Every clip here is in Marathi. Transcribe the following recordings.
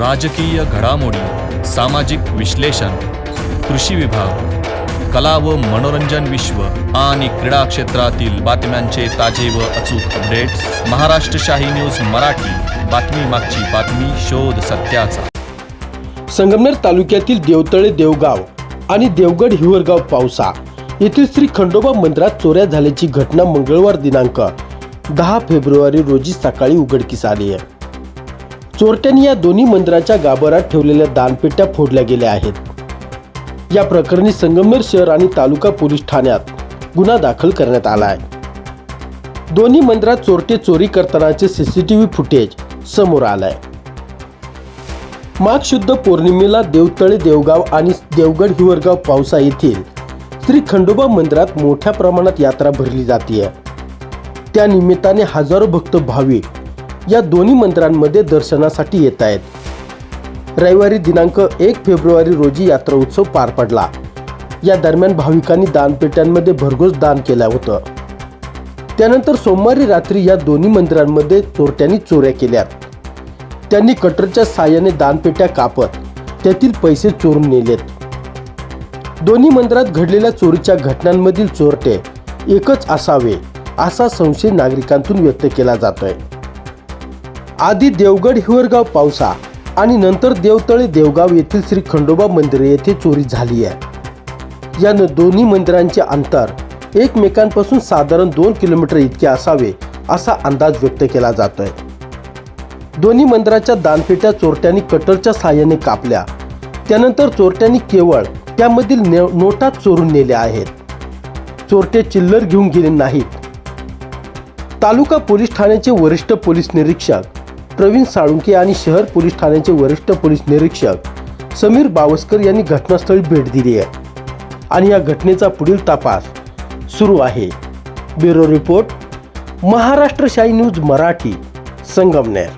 राजकीय घडामोडी, सामाजिक विश्लेषण, कृषी विभाग, कला व मनोरंजन विश्व आणि क्रीडा क्षेत्रातील बातम्यांचे ताजे व अचूक अपडेट्स महाराष्ट्र शाही न्यूज मराठी. बातमी मागची बातमी, शोध सत्याचा. संगमनेर तालुक्यातील देवतळे देवगाव आणि देवगड हिवरगाव पावसा येथील श्री खंडोबा मंदिरात चोऱ्या झाल्याची घटना मंगळवार दिनांक 10 फेब्रुवारी रोजी सकाळी उघडकीस आली आहे. चोरट्यांनी या दोन्ही मंदिराच्या गाभाऱ्यात ठेवलेल्या दानपेट्या फोडल्या गेल्या आहेत. या प्रकरणी संगमनेर शहर आणि तालुका पोलीस ठाण्यात गुन्हा दाखल करण्यात आला आहे. दोन्ही मंदिरात चोरटे चोरी करतानाचे सीसीटीव्ही फुटेज समोर आलंय. माघ शुद्ध पौर्णिमेला देवतळे देवगाव आणि देवगड हिवरगाव पावसा येथील श्री खंडोबा मंदिरात मोठ्या प्रमाणात यात्रा भरली जाते. त्या निमित्ताने हजारो भक्त भाविक या दोन्ही मंदिरांमध्ये दर्शनासाठी येत आहेत. रविवारी दिनांक 1 फेब्रुवारी रोजी यात्रा उत्सव पार पडला. या दरम्यान भाविकांनी दानपेट्यांमध्ये भरघोस दान केलं होतं. त्यानंतर सोमवारी रात्री या दोन्ही मंदिरांमध्ये चोरट्यांनी चोऱ्या केल्या. त्यांनी कटरच्या साहाय्याने दानपेट्या कापत त्यातील पैसे चोरून नेलेत. दोन्ही मंदिरात घडलेल्या चोरीच्या घटनांमधील चोरटे एकच असावे असा संशय नागरिकांतून व्यक्त केला जातोय. आधी देवगड हिवरगाव पावसा आणि नंतर देवतळे देवगाव येथील श्री खंडोबा मंदिर येथे चोरी झाली आहे. या दोन्ही मंदिरांचे अंतर एकमेकांपासून साधारण 2 किलोमीटर इतके असावे असा अंदाज व्यक्त केला जातोय. दोन्ही मंदिराच्या दानपेट्या चोरट्यांनी कटरच्या साहाय्याने कापल्या. त्यानंतर चोरट्यांनी केवळ त्यामधील नोटा चोरून नेल्या आहेत. चोरटे चिल्लर घेऊन गेले नाहीत. तालुका पोलीस ठाण्याचे वरिष्ठ पोलीस निरीक्षक प्रवीण साळुंके आणि शहर पोलीस ठाण्याचे वरिष्ठ पोलीस निरीक्षक समीर बावस्कर यांनी घटनास्थळी भेट दिली आहे आणि या घटनेचा पुढील तपास सुरू आहे. Bureau report, Maharashtra Shahi news Marathi, Sangamner.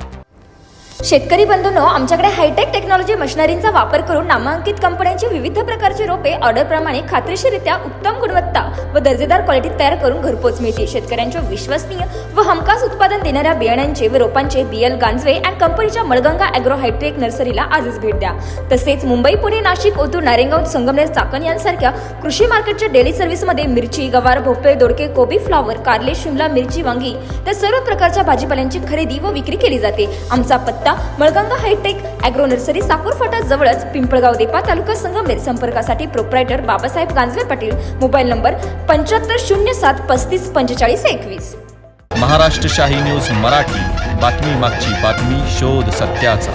शेतकरी बंधूंनो, आमच्याकडे हायटेक टेक्नॉलॉजी मशिनरींचा वापर करून नामांकित कंपन्यांची विविध प्रकारची रोपे ऑर्डरप्रमाणे खात्रीशीररित्या उत्तम गुणवत्ता व दर्जेदार क्वालिटीत तयार करून घरपोच मिळते. शेतकऱ्यांच्या विश्वसनीय व हमखास उत्पादन देणाऱ्या बियाण्यांचे व रोपांचे BL गांजवे अँड कंपनीच्या मळगंगा ॲग्रो हायटेक नर्सरीला आजच भेट द्या. तसेच मुंबई, पुणे, नाशिक, ओतूर, नारायणगाव, संगमनेर, चाकण यांसारख्या कृषी मार्केटच्या डेली सर्व्हिसमध्ये मिरची, गवार, भोपळे, दोडके, कोबी, फ्लॉवर, कारले, शिमला मिरची, वांगी त्या सर्व प्रकारच्या भाजीपाल्यांची खरेदी व विक्री केली जाते. आमचा पत्ता Malganga hi-tech agro nursery, Sakur फाटा जवळच, पिंपळगाव देपा, तालुका संगमनेर. संपर्कासाठी proprietor Babasaheb Ganjave Patil. Mobile number 7507354521. Maharashtra Shahi news Marathi. बातमी मागची बातमी, शोध सत्याचा.